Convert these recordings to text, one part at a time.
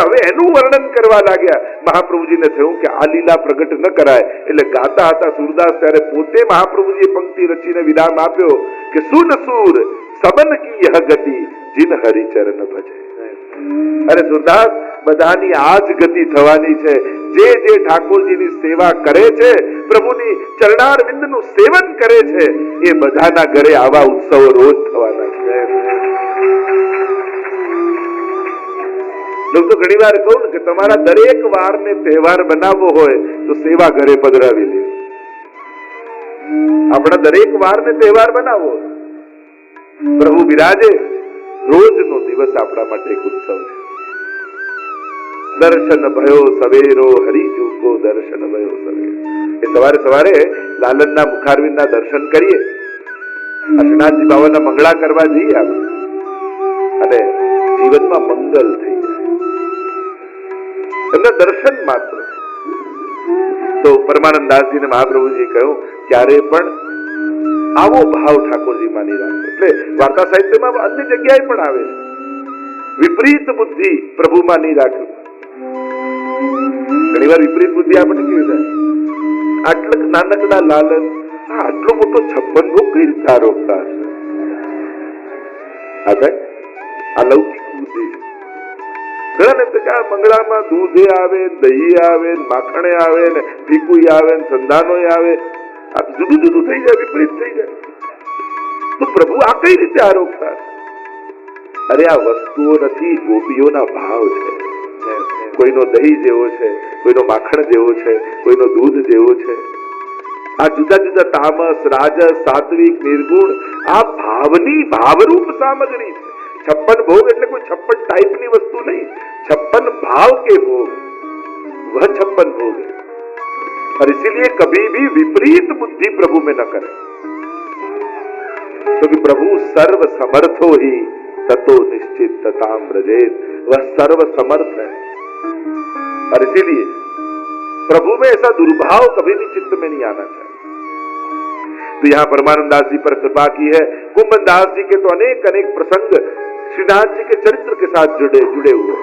હવે એનું વર્ણન કરવા લાગ્યા. મહાપ્રભુજીને થયું કે આ લીલા પ્રગટ ન કરાય, એટલે ગાતા હતા સૂરદાસ ત્યારે પોતે મહાપ્રભુજીએ પંક્તિ રચીને વિરામ આપ્યો કે સુન સૂર સબન કી યહ ગતિ જીન હરિચરણ ભજે. અરે સૂરદાસ, બધાની આ જ ગતિ થવાની છે. જે જે ઠાકોરજીની સેવા કરે છે, પ્રભુની ચરણારવિંદનું સેવન કરે છે, એ બધાના ઘરે આવા ઉત્સવો રોજ થવાના છે. તો ઘણી વાર કહું ને કે તમારા દરેક વારને તહેવાર બનાવવો હોય તો સેવા ઘરે પધરાવી લે. આપણા દરેક વારને તહેવાર બનાવવો, પ્રભુ બિરાજે, રોજનો દિવસ આપણા માટે એક ઉત્સવ છે. દર્શન ભયો સવેરો હરિજુ કો દર્શન ભયો સવેરો. એ સવારે સવારે લાલનના મુખારવિંદના દર્શન કરીએ, અશ્વનાથજી બાવાના મંગળા કરવા જઈએ આપણે, અને જીવનમાં મંગલ થઈ જાય એમના દર્શન માત્ર. તો પરમાનંદ દાસજીને મહાપ્રભુજી કહ્યું ક્યારે પણ આવો ભાવ ઠાકોરજી માની રાખો. એટલે વાર્તા સાહિત્યમાં અન્ય જગ્યાએ પણ આવે છે, વિપરીત બુદ્ધિ પ્રભુમાં નહીં રાખવી. ઘણી વાર વિપરીત બુદ્ધિ આપણને કેવી થાય, આટલા નાનકડા લાલન આટલો મોટો 56 ભોગ કઈ રીતે આરોપતા હશે. આ લૌકિક બુદ્ધિ. ઘણા ને મંગળામાં દૂધે આવે, દહીં આવે, માખણે આવે, ને ફીકું આવે, સંધાનો આવે, આ જુદું જુદું થઈ જાય, વિપરીત થઈ જાય. તો પ્રભુ આ કઈ રીતે આરોપતા? અરે આ વસ્તુઓ નથી, ગોપીઓના ભાવ છે. કોઈનો દહીં જેવો છે, કોઈનો માખણ જેવો છે, કોઈનો દૂધ જેવો છે. આ જુદા જુદા તામસ, રાજસ, સાત્વિક, નિર્ગુણ, આ ભાવની ભાવરૂપ સામગ્રી છે. 56 भोग એટલે કોઈ 56 ટાઈપની વસ્તુ નહીં, 56 भाव के भोग, वह 56 भोग है. और इसीलिए कभी भी विपरीत बुद्धि प्रभु में न करें, क्योंकि प्रभु सर्व समर्थो ही ततो निश्चित तताम व्रजेत. वह सर्व समर्थ है, और इसीलिए प्रभु में ऐसा दुर्भाव कभी भी चित्त में नहीं आना चाहिए. तो यहाँ परमानंद दास जी पर कृपा की है. कुंभन दास जी के तो अनेक अनेक प्रसंग श्रीनाथ जी के चरित्र के साथ जुड़े हुए.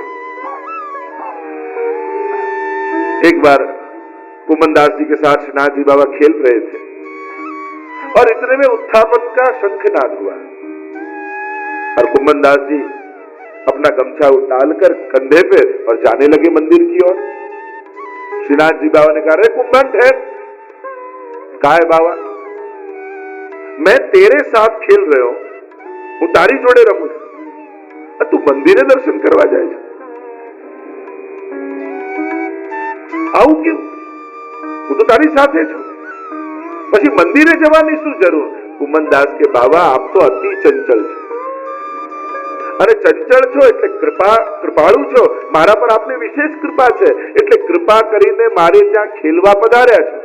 एक बार कुंभन दास जी के साथ श्रीनाथ जी बाबा खेल रहे थे, और इतने में उत्थापन का शंखनाद हुआ, और कुंभन दास जी अपना गमछा डालकर कंधे पे और जाने लगे मंदिर की ओर. श्रीनाथ जी बाबा ने कहा, अरे कुंभन ठहर. कहा है बाबा, मैं तेरे साथ खेल रहे हूं, હું તારી જોડે રમું છું, તું મંદિરે દર્શન કરવા જાય છે, આવું કેવું? હું તો તારી સાથે છું, પછી મંદિરે જવાની શું જરૂર? કુંભન દાસ કે બાબા, આપ તો અતિ ચંચલ છો, અને ચંચળ છો એટલે કૃપાળુ છો. મારા પર આપને વિશેષ કૃપા છે, એટલે કૃપા કરીને મારે ત્યાં ખેલવા પધાર્યા છે.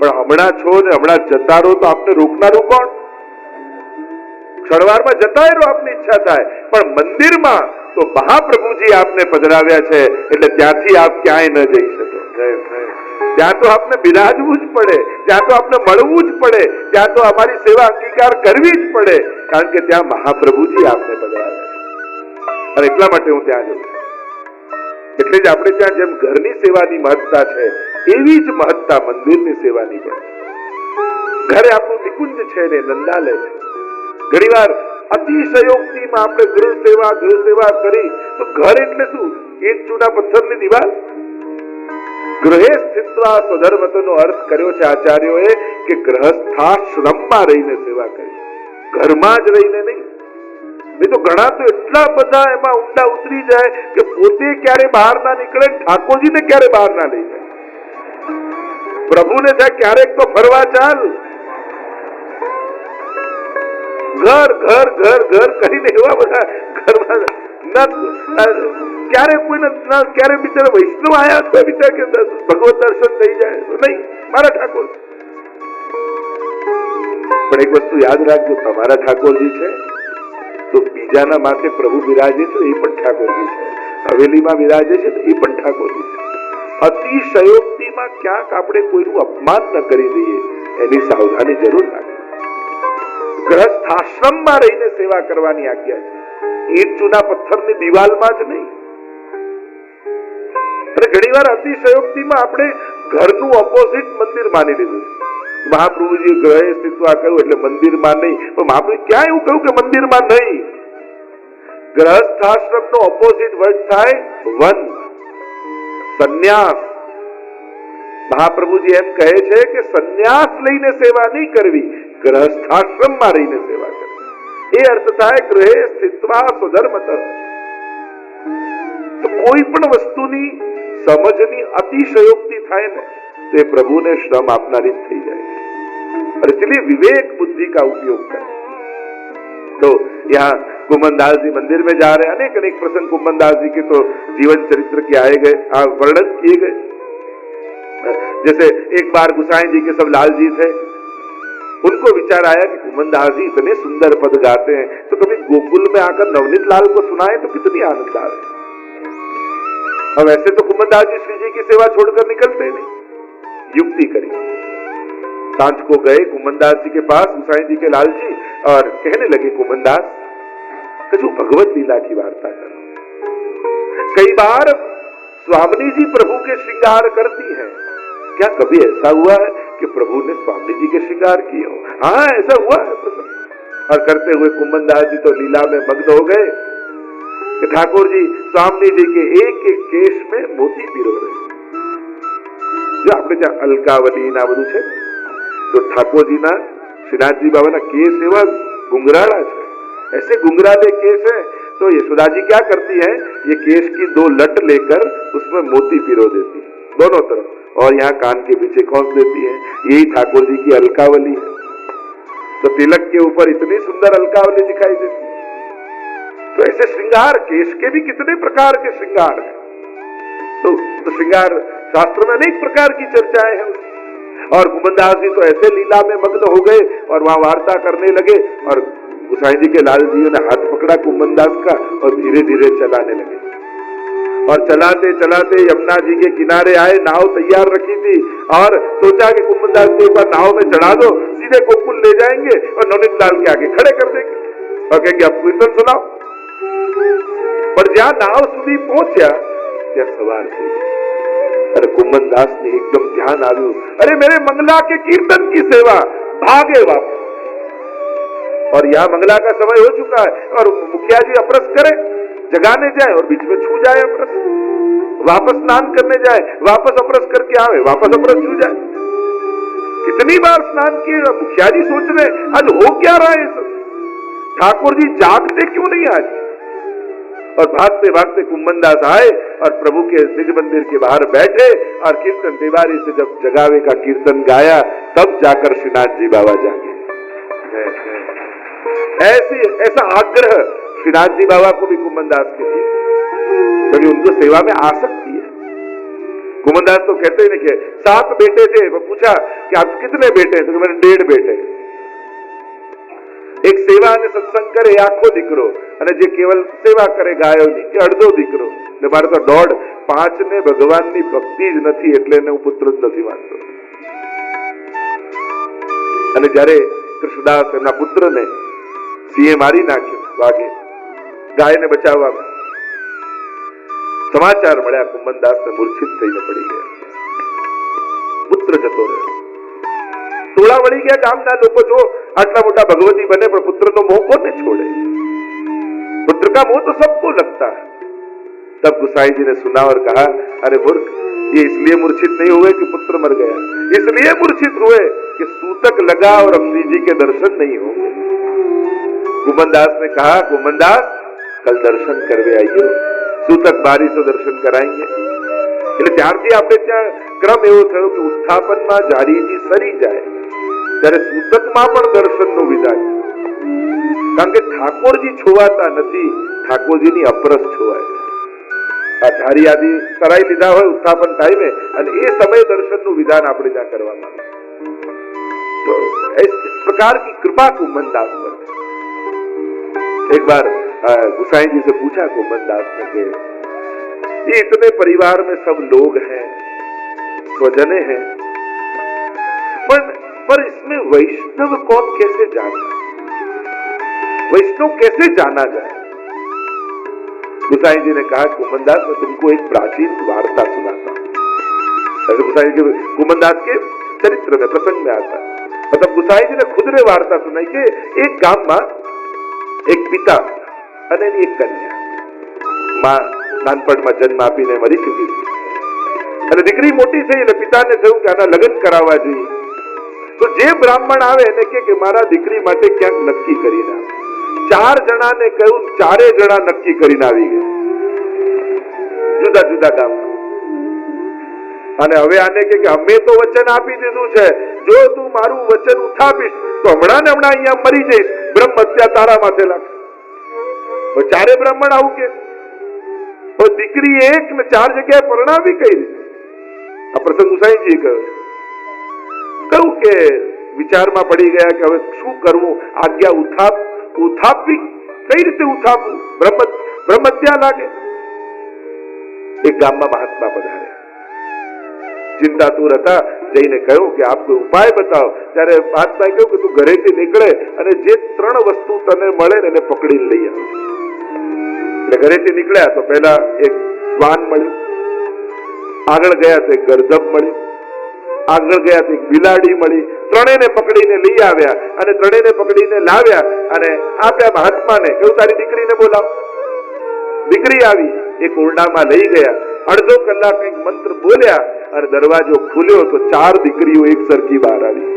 પણ હમણાં છો ને હમણાં જતા રહો તો આપને રોકનારું કોણ? ક્ષણવારમાં જતા રહો, આપની ઈચ્છા થાય, પણ મંદિરમાં તો મહાપ્રભુજી આપને પધરાવ્યા છે, એટલે ત્યાંથી આપ ક્યાંય ન જઈ શકો. ત્યાં તો આપને બિરાજવું જ પડે, ત્યાં તો આપને મળવું જ પડે, ત્યાં તો અમારી સેવા અંગીકાર કરવી જ પડે, કારણ કે ત્યાં મહાપ્રભુજી આપને પધરાવ્યા છે. અને એટલા માટે હું ત્યાં જઉં છું. એટલે જ આપણે ત્યાં જેમ ઘરની સેવાની મહત્તા છે, એવી જ મહત્તા મંદિરની સેવાની પણ છે. ઘરે આપણું નિકુંજ છે ને નંદાલય છે. ઘણી વાર અતિશયોક્તિમાં આપણે ગૃહ સેવા કરી તો ઘર એટલે શું? એક ચૂના પથ્થરની દિવાલ. ગૃહે સ્થિત્વા સ્વધર્મતનો અર્થ કર્યો છે આચાર્યોએ કે ગ્રહસ્થાશ્રમમાં રહીને સેવા કરી, ઘરમાં જ રહીને નહીં. નહીં તો ઘણા તો એટલા બધા એમાં ઊંડા ઉતરી જાય કે પોતે ક્યારે બહાર ના નીકળે, ઠાકોરજીને ક્યારે બહાર ના લઈ જાય. પ્રભુને થાય ક્યારેક તો ફરવા ચાલ. ઘર ઘર ઘર ઘર કરીને એવા બધા ઘરમાં ક્યારે કોઈને ક્યારે બિચારા વૈષ્ણવ આયા તો બિચારા કે ભગવત દર્શન થઈ જાય તો નહીં, મારા ઠાકોર. પણ એક વસ્તુ યાદ રાખજો, તમારા ઠાકોરજી છે તો બીજાના માથે પ્રભુ બિરાજે છે, એ પણ ઠાકોરજી છે. હવેલીમાં બિરાજે છે તો એ પણ ઠાકોરજી છે. અતિશયોક્તિમાં ક્યાંક આપણે કોઈનું અપમાન ન કરી દઈએ, એની સાવધાની જરૂર રાખે. ગ્રહસ્થાશ્રમમાં રહીને સેવા કરવાની આજ્ઞા છે, એક ચૂના પથ્થરની દિવાલમાં જ નહીં. ઘણીવાર અતિશયોક્તિમાં આપણે ઘરનું ઓપોઝિટ મંદિર માની લીધું છે. મહાપ્રભુજીએ ગ્રહે સ્થિત્વા કહ્યું એટલે મંદિરમાં નહીં, પણ મહાપ્રભુ ક્યાં એવું કહ્યું કે મંદિરમાં નહીં? ગ્રહસ્થાશ્રમનો ઓપોઝિટ વર્ડ થાય વન, સંન્યાસ. મહાપ્રભુજી એમ કહે છે કે સંન્યાસ લઈને સેવા નહીં કરવી, ગ્રહસ્થાશ્રમમાં રહીને સેવા કરવી. એ અર્થ થાય ગૃહે સ્થિત્વા સ્વધર્મતઃ. તો કોઈ પણ વસ્તુની સમજની અતિશયોક્તિ થાય ને तो प्रभु ने श्रम आपनारी थी जाएगी. और इसलिए विवेक बुद्धि का उपयोग करें. तो यहाँ कुमनदास जी मंदिर में जा रहे हैं. अनेक अनेक प्रसंग कुमनदास जी के तो जीवन चरित्र के आए गए, वर्णन किए गए. जैसे एक बार गुसाई जी के सब लाल जी थे, उनको विचार आया कि कुमनदास जी इतने सुंदर पद गाते हैं, तो कभी गोकुल में आकर नवनीत लाल को सुनाए तो कितनी आनंद आए. अब ऐसे तो कुमनदास जी श्री जी की सेवा छोड़कर निकलते नहीं. युक्ति करी. सांझ को गए कुमनदास जी के पास गुसाई जी के लाल जी, और कहने लगे कुमनदास कछु भगवत लीला की वार्ता करो. कई बार स्वामी जी प्रभु के श्रृंगार करती हैं, क्या कभी ऐसा हुआ है कि प्रभु ने स्वामी जी के श्रृंगार किए हो? हाँ, ऐसा हुआ है प्रसंग. और करते हुए कुमनदास जी तो लीला में मग्न हो गए कि ठाकुर जी स्वामी जी के एक एक केश में मोती पिरो रहे. जो આપણે ત્યાં અલકાવલી ના બધું છે, તો ઠાકોરજીના શ્રીનાથજી બાબાના કેસ એવા गुंगराला है, ऐसे गुंगराले केस है. तो यशोदा जी क्या करती है, ये केस की दो लट लेकर उसमें मोती पिरो देती है दोनों तरफ, और यहाँ कान के पीछे खोस देती है. यही ठाकुर जी की अलकावली है. तो तिलक के ऊपर इतनी सुंदर अलकावली दिखाई देती है. तो ऐसे श्रृंगार, केश के भी कितने प्रकार के श्रृंगार है. तो श्रृंगार शास्त्र में अनेक प्रकार की चर्चाएं हैं. और कुमनदास जी तो ऐसे लीला में मग्न हो गए और वहां वार्ता करने लगे, और गुसाई जी के लाल जी ने हाथ पकड़ा कुमनदास का और धीरे धीरे चलाने लगे. और चलाते चलाते यमुना जी के किनारे आए. नाव तैयार रखी थी और सोचा कि कुमनदास जी एक बार नाव में चढ़ा दो, सीधे गोकुल ले जाएंगे और नवनीत लाल के आगे खड़े कर देंगे और कहेंगे अब कीर्तन सुनाओ. पर जहां नाव सुधी पहुंचा त्या सवार थी. अरे कुमनदास ने एकदम ध्यान आयो, अरे मेरे मंगला के कीर्तन की सेवा, भागे वापस. और यहाँ मंगला का समय हो चुका है और मुखिया जी अपरस करे, जगाने जाए और बीच में छू जाए अपरस, वापस स्नान करने जाए, वापस अपरस करके आवे, वापस अपरस छू जाए. कितनी बार स्नान किए. मुखिया जी सोच रहे आज हो क्या रहा है सब, ठाकुर जी जागते क्यों नहीं आज. और भागते भागते कुमनदास आए और प्रभु के निज मंदिर के बाहर बैठे और कीर्तन तिवारी से जब जगावे का कीर्तन गाया, तब जाकर श्रीनाथ जी बाबा जागे. ऐसा आग्रह श्रीनाथ जी बाबा को भी कुमनदास के लिए, क्योंकि उनको सेवा में आसक्ति है. कुमनदास तो कहते ही नहीं कि 7 बेटे थे. वो पूछा कि आप कितने बेटे हैं, तो मेरे 1.5 बेटे. एक सेवा ने सत्संग करे आखो દીકરો, અને જે કેવલ સેવા કરે ગાયો ની એ અડધો દીકરો. એટલે મારે તો 1.5 ને ભગવાનની ભક્તિ જ નથી એટલે એને હું પુત્ર જ નથી માનતો. અને જ્યારે કૃષ્ણદાસ એમના પુત્રને સિંહે મારી નાખ્યો વાઘે, ગાયને બચાવવા સમાચાર મળ્યા, કુમનદાસને મૂર્છિત થઈને પડી ગયા. પુત્ર જતો રહ્યો. टोला वળી गया गामना लोगों. जो आटला मोटा भगवती बने पर पुत्र तो मोह को नहीं छोड़े. पुत्र का मोह तो सबको लगता है. तब गुसाई जी ने सुना और कहा, अरे मूर्ख, ये इसलिए मूर्छित नहीं हुए कि पुत्र मर गया, इसलिए मूर्छित हुए कि सूतक लगा और अब श्री जी के दर्शन नहीं होंगे. कुमनदास ने कहा, कुमनदास कल दर्शन करवे आइयो, सूतक बारी से दर्शन कराएंगे. એટલે ત્યારથી આપણે ત્યાં ક્રમ એવો થયો કે ઉત્થાપનમાં જારીજી સરી જાય ત્યારે સૂતકમાં પણ દર્શનનું વિધાન. કારણ કે ઠાકોરજી છોવાતા નથી, ઠાકોરજીની અપરસ છોવાય. આ જારી આદિ કરાઈ લીધા હોય ઉત્થાપન ટાઈમે, અને એ સમયે દર્શનનું વિધાન આપણે ત્યાં કરવામાં આવે. તો इस प्रकार की कृपा कुमनदास पर. एक बार गुसाई जी से पूछा कुमनदास ने कि ये इतने परिवार में सब लोग हैं, स्वजने हैं, पर इसमें वैष्णव कौन कैसे जाना, वैष्णव कैसे जाना जाए. गुसाई जी ने कहा, कुमनदास मैं तुमको एक प्राचीन वार्ता सुनाता हूँ। गुसाई जी कुमनदास के चरित्र में प्रसंग में आता है। मतलब गुसाई जी ने खुद ने वार्ता सुनाई कि एक गाम में एक पिता અને એની એક કન્યા, માં નાનપણમાં જન્મ આપીને મરી ચૂકી છે અને દીકરી મોટી થઈ એટલે પિતાને થયું કે આના લગ્ન કરાવવા જોઈએ. તો જે બ્રાહ્મણ આવે એને કે મારા દીકરી માટે ક્યાંક નક્કી કરીને આવે. 4 જણાને કહ્યું, 4 જણા નક્કી કરીને આવી ગયા જુદા જુદા ગામમાં. અને હવે આને કે અમે તો વચન આપી દીધું છે, જો તું મારું વચન ઉઠાવીશ તો હમણાં ને હમણાં અહીંયા મરી જઈશ, બ્રહ્મ હત્યા તારા માથે લાગશે. 4 બ્રાહ્મણ આવું કે દીકરી એક ને 4 જગ્યાએ પરણાવી કઈ રીતે? આ પ્રસંગ ગુસાઈજી કહ્યું કે વિચારમાં પડી ગયા કે હવે શું કરવું, આજ્ઞા ઉથાપવી કઈ રીતે ઉથાપવું, બ્રહ્મ હત્યા લાગે. એક ગામમાં મહાત્મા પધાર્યા, ચિંતાતુર હતા, જઈને કહ્યું કે આપ કોઈ ઉપાય બતાવો. ત્યારે મહાત્માએ કહ્યું કે તું ઘરેથી નીકળે અને જે 3 વસ્તુ તને મળે ને એને પકડીને લઈ આવે. એટલે ઘરેથી નીકળ્યા તો પહેલા એક શ્વાન મળ્યું, આગળ ગયા તો એક ગરદબ મળ્યું, આગળ ગયા તો એક બિલાડી મળી. 3ને પકડીને લઈ આવ્યા અને 3ને પકડીને લાવ્યા અને આપ્યા મહાત્માને. કહ્યું તારી દીકરીને બોલાવ. દીકરી આવી, એક ઓરડામાં લઈ ગયા. અડધો કલાક કંઈક મંત્ર બોલ્યા અને દરવાજો ખુલ્યો તો 4 દીકરીઓ એક સરખી બહાર આવી.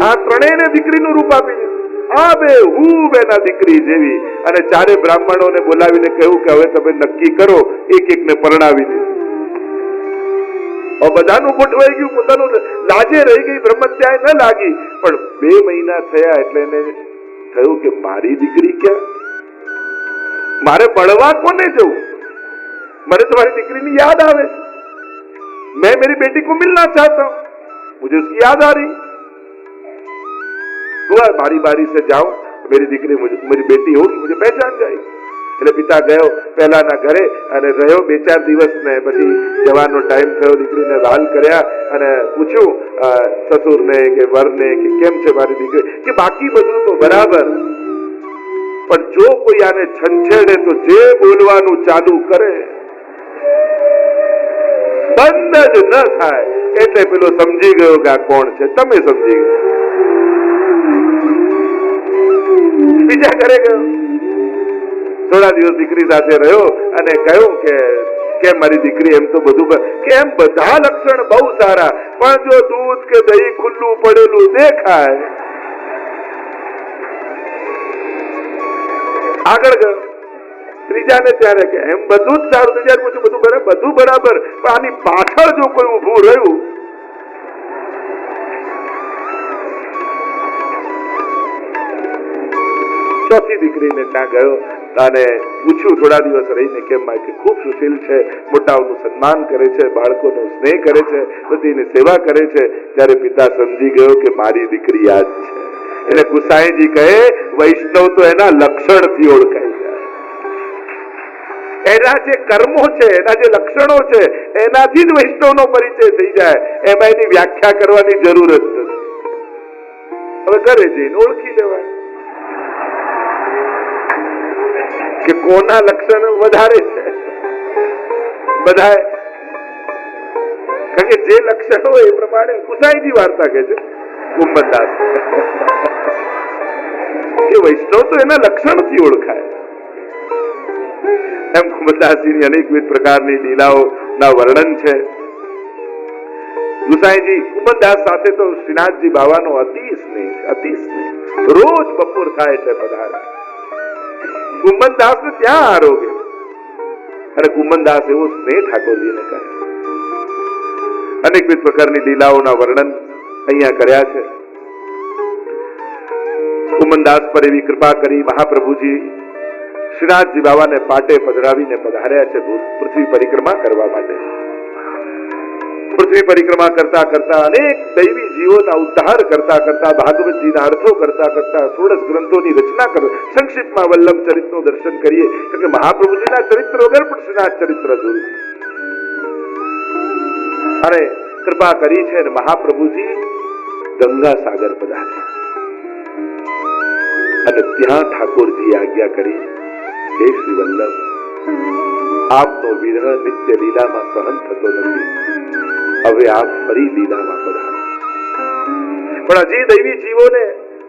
આ 3ને દીકરીનું રૂપ આપી દીધું. આ બે હુબેના દીકરી જેવી. અને 4 બ્રાહ્મણોને બોલાવીને કહ્યું કે હવે તમે નક્કી કરો, એક એકને પરણાવી દીધું. બધાનું ગોઠવાઈ ગયું, પોતાનું લાજે રહી ગઈ, બ્રહ્મત્યાએ ન લાગી. પણ 2 મહિના થયા એટલે એને થયું કે મારી દીકરી ક્યાં, મારે મળવા કોને જવું? મને तुम्हारी દીકરીની યાદ આવે છે. मैं मेरी बेटी को मिलना चाहता हूं, मुझे उसकी याद आ रही. हुआ बारी बारी से जाऊं, मेरी દીકરી मेरी बेटी होगी, मुझे पहचान जाएगी. એટલે પિતા ગયો પહેલાના ઘરે અને રહ્યો 2-4 દિવસ ને પછી જવાનો ટાઈમ થયો. દીકરીને વાલ કર્યા અને પૂછ્યું સસુરને કે વરને કે કેમ છે મારી દીકરી? કે બાકી બધું તો બરાબર, પણ જો કોઈ આને છંછેડે તો જે બોલવાનું ચાલુ કરે બંધ જ ન થાય. એટલે પેલો સમજી ગયો કે આ કોણ છે. તમે સમજી ગયા. બીજા ઘરે ગયો, થોડા દિવસ દીકરી સાથે રહ્યો અને કહ્યું કે કેમ મારી દીકરી? એમ તો બધું કેમ બધા લક્ષણ બહુ સારા, પણ જો દૂધ કે દહીં ખુલ્લું પડેલું દેખાય. આગળ ગયો, ત્રીજાને ત્યારે કે એમ બધું જ સારું. ત્રીજા પૂછ્યું બધું બરાબર? બધું બરાબર, પણ આની પાછળ જો કોઈ ઊભું રહ્યું. ચોથી દીકરીને ત્યાં ગયો અને પૂછ્યું થોડા દિવસ રહીને કેમ? કે ખૂબ સુશીલ છે, મોટાઓનું સન્માન કરે છે, બાળકોનો સ્નેહ કરે છે, બધીની સેવા કરે છે. ત્યારે પિતા સમજી ગયો કે મારી દીકરી યાદ છે. એટલે ગુસાઈજી કહે વૈષ્ણવ તો એના લક્ષણથી ઓળખાય જાય. એના જે કર્મો છે, એના જે લક્ષણો છે, એનાથી જ વૈષ્ણવનો પરિચય થઈ જાય. એમાં એની વ્યાખ્યા કરવાની જરૂર જ નથી. હવે ઘરે જઈને ઓળખી લેવાય કે કોના લક્ષણ વધારે છે. બધા કારણ કે જે લક્ષણ હોય એ પ્રમાણે ગુસાઈજી વાર્તા કહે છે કુંભદાસ કે વૈષ્ણવ તો એના લક્ષણથી ઓળખાય. એમ કુંભદાસજીની અનેકવિધ પ્રકારની લીલાઓના વર્ણન છે. ગુસાઈજી કુંભદાસ સાથે તો શ્રીનાથજી બાવાનો અતિ સ્નેહ. રોજ બપોર થાય એટલે પધારે. કુંભદાસ ને ત્યાં આરોગ્ય અને કુંભદાસ એવો સ્નેહ ઠાકોરજીને કરે. અનેકવિધ પ્રકારની લીલાઓના વર્ણન અહીંયા કર્યા છે. કુંભદાસ પર એવી કૃપા કરી મહાપ્રભુજી શ્રીનાથજી બાબાને પાટે પધરાવીને પધાર્યા છે પૃથ્વી પરિક્રમા કરવા માટે. પૃથ્વી પરિક્રમા કરતા કરતા અનેક દૈવી જીવોના ઉદ્ધાર કરતા કરતા ભાગવતજીના અર્થો કરતા કરતા 16 ગ્રંથોની રચના કરો. સંક્ષિપ્તમાં વલ્લભ ચરિત્રનું દર્શન કરીએ કે મહાપ્રભુજીના ચરિત્ર વગર પણ શ્રીનાથ ચરિત્ર જોયું અને કૃપા કરી છે. અને મહાપ્રભુજી ગંગા સાગર પધાર્યા અને ત્યાં ઠાકોરજી આજ્ઞા કરી હે શ્રી વલ્લભ, આપનો વિરહ નિત્ય લીલામાં સહન થતો નથી, હવે આપ ફરી લીલામાં પધારો. પણ હજી દૈવી જીવોને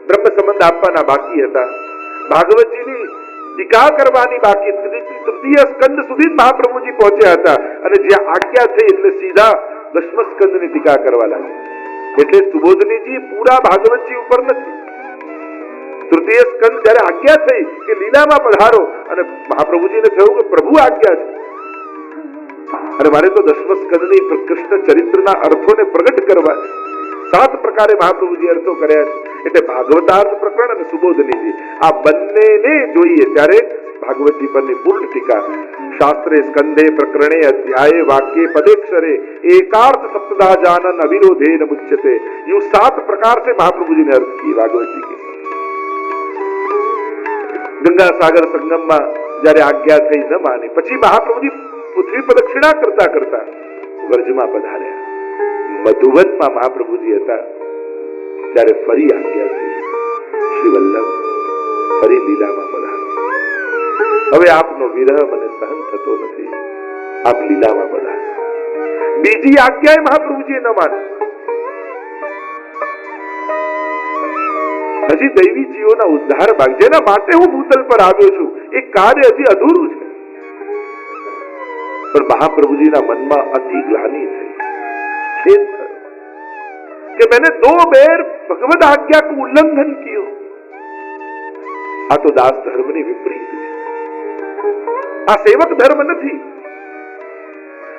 બ્રહ્મ સંબંધ આપવાના બાકી હતા, ભાગવતજીની ટીકા કરવાની બાકી, તૃતીય સ્કંદ સુધી મહાપ્રભુજી પહોંચ્યા હતા અને જ્યાં આજ્ઞા થઈ એટલે સીધા દશમ સ્કંદની ટીકા કરવા લાગ્યા. એટલે સુબોધનીજી પૂરા ભાગવતજી ઉપર નથી. તૃતીય સ્કંદ જયારે આજ્ઞા થઈ કે લીલામાં પધારો અને મહાપ્રભુજીને થયું કે પ્રભુ આજ્ઞા છે અને મારે તો દશમ સ્કંદની કૃષ્ણ ચરિત્રના અર્થોને પ્રગટ કરવા છે. 7 પ્રકારે મહાપ્રભુજી અર્થો કર્યા છે. એટલે ભાગવતાર્થ પ્રકરણ અને સુબોધનીજી આ બંનેને જોઈએ ત્યારે ભાગવતજી પરની પૂર્ણ ટીકા. શાસ્ત્રે સ્કંદે પ્રકરણે અધ્યાય વાક્ય पदेक्षरे एकार्थ सप्तदा जानन अविरोधे न मुच्यते. यूं 7 प्रकार से महाप्रभु जी ने अर्थ की भागवत जी की. गंगा सागर संगम में जયારે આજ્ઞા થઈ ન માની પછી મહાપ્રભુજી પૃથ્વી પ્રદક્ષિણા કરતા કરતા વ્રજમાં પધાર્યા. મધુવનમાં મહાપ્રભુજી હતા ત્યારે ફરી આજ્ઞા થઈ, શ્રી વલ્લભ ફરી લીલામાં પધારો, હવે આપનો વિરહ મને સહન થતો નથી, આપ લીલામાં પધારો. બીજી આજ્ઞા મહાપ્રભુજીએ ન માની. હજી દૈવી જીવોના ઉદ્ધાર ભાગ જેના માટે હું ભૂતલ પર આવ્યો છું એ કાર્ય હજી અધૂરું છે. પણ મહાપ્રભુજીના મનમાં અતિ ગ્લાનિ થઈ, खेद कि मैंने 2 बार भगवत आज्ञा को उल्लंघन कियो. आ तो दास धर्मની વિપરીત છે, આ સેવક ધર્મ નથી.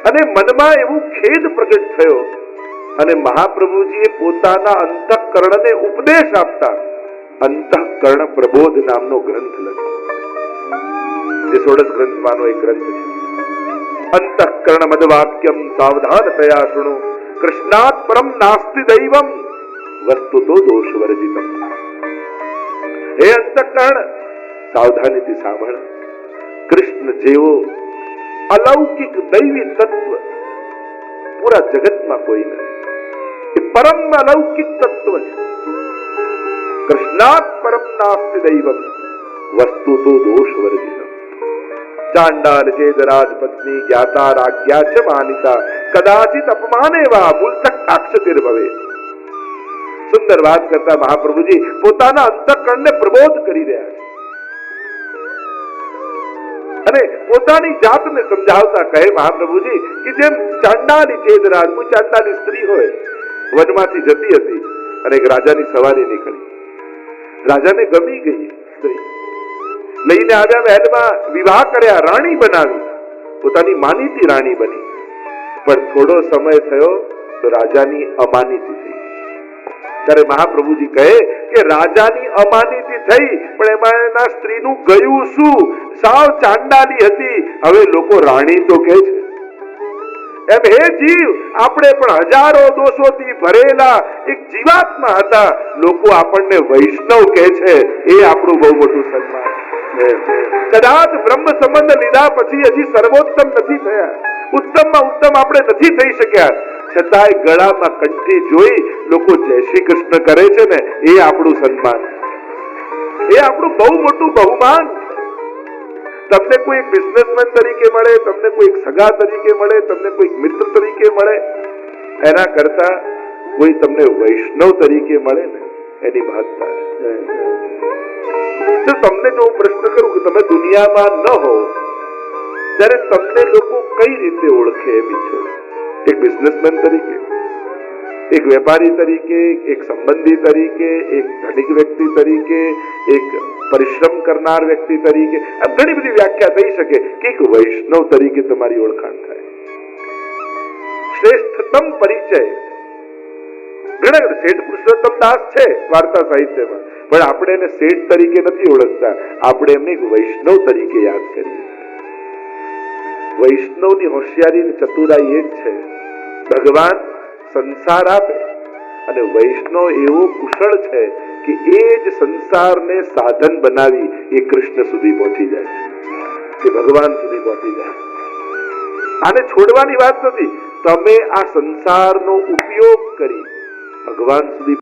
અને મનમાં એવું ખેદ પ્રગટ થયો અને મહાપ્રભુજીએ પોતાના અંતઃકરણને ઉપદેશ આપતા અંતઃકરણ પ્રબોધ નામનો ગ્રંથ લખ્યો, જે 16 ગ્રંથમાંનો એક ગ્રંથ છે. અંતઃકરણ મદવાક્યમ સાવધાનતયા શૃણુ કૃષ્ણાત પરમ નાસ્તિ દૈવમ વસ્તુતો દોષવર્જિતમ. હે અંતઃકરણ, સાવધાનીથી સાંભળ, કૃષ્ણ જેવો અલૌકિક દૈવી તત્વ પૂરા જગતમાં કોઈ નથી. એ પરમ અલૌકિક તત્વ છે. કૃષ્ણાત પરમ નાસ્તિ દૈવમ વસ્તુતો દોષવર્જિતમ. ચાંડાલ ચેદ રાજપત્ની જ્ઞાતા રાજ્યા ચ માનિતા કદાચિત અપમાને વા મૂલતક્તાક્ષતિર ભવે. સુંદર વાત કરતા મહાપ્રભુજી પોતાના અંતઃકરણને પ્રબોધ કરી રહ્યા છે અને પોતાની જાતને સમજાવતા કહે મહાપ્રભુજી કે જેમ ચાંડાલી ચેદરાજ, કોઈ ચાંડાલી સ્ત્રી હોય, વનમાંથી જતી હતી અને એક રાજાની સવારી નીકળી. રાજાને ગમી ગઈ સ્ત્રી, લઈને આવ્યા, મહેલમાં વિવાહ કર્યા, રાણી બનાવી, પોતાની માનીતી રાણી બની. પણ થોડો સમય થયો તો રાજાની અમાનીતી થઈ. ત્યારે મહાપ્રભુજી કહે કે રાજાની અમાનીતી થઈ પણ એમાં એના સ્ત્રીનું ગયું શું? સાવ ચાંડાલી હતી, હવે લોકો રાણી તો કહે છે. એમ હે જીવ, આપણે પણ હજારો દોષોથી ભરેલા એક જીવાત્મા હતા, લોકો આપણને વૈષ્ણવ કહે છે, એ આપણું બહુ મોટું સન્માન. કદાચ બ્રહ્મ સંબંધ લીધા પછી હજી સર્વોત્તમ નથી થયા, ઉત્તમમાં ઉત્તમ આપણે નથી થઈ શક્યા, છતાંય ગળામાં કંઠી જોઈ લોકો જય શ્રી કૃષ્ણ કરે છે ને, એ આપણું સન્માન, એ આપણું બહુ મોટું બહુમાન. તમને કોઈ બિઝનેસમેન તરીકે મળે, તમને કોઈ સગા તરીકે મળે, તમને કોઈ મિત્ર તરીકે મળે, એના કરતા કોઈ તમને વૈષ્ણવ તરીકે મળે ને, એની મહત્તા છે. તો તમને જો હું પ્રશ્ન કરું કે તમે દુનિયામાં ન હો ત્યારે તમને લોકો કઈ રીતે ઓળખે એમ ઈચ્છો? એક બિઝનેસમેન તરીકે, એક વેપારી તરીકે, એક સંબંધી તરીકે, એક ધનિક વ્યક્તિ તરીકે, એક પરિશ્રમ કરનાર વ્યક્તિ તરીકે, આમ ઘણી બધી વ્યાખ્યા થઈ શકે કે એક વૈષ્ણવ તરીકે તમારી ઓળખાણ થાય. શ્રેષ્ઠતમ પરિચય ઘણા શેઠ પુરુષોત્તમ દાસ છે વાર્તા સાહિત્યમાં, પણ આપણે એને શેઠ તરીકે નથી ઓળખતા, આપણે એમને એક વૈષ્ણવ તરીકે યાદ કરીએ. વૈષ્ણવની હોશિયારી અને ચતુરાઈ એ જ છે, ભગવાન સંસાર આપે અને વૈષ્ણવ એવો કુશળ છે કે એ જ સંસારને સાધન બનાવી એ કૃષ્ણ સુધી પહોંચી જાય છે, એ ભગવાન સુધી પહોંચી જાય. આને છોડવાની વાત નથી, તમે આ સંસારનો ઉપયોગ કરી ભગવાન સુધી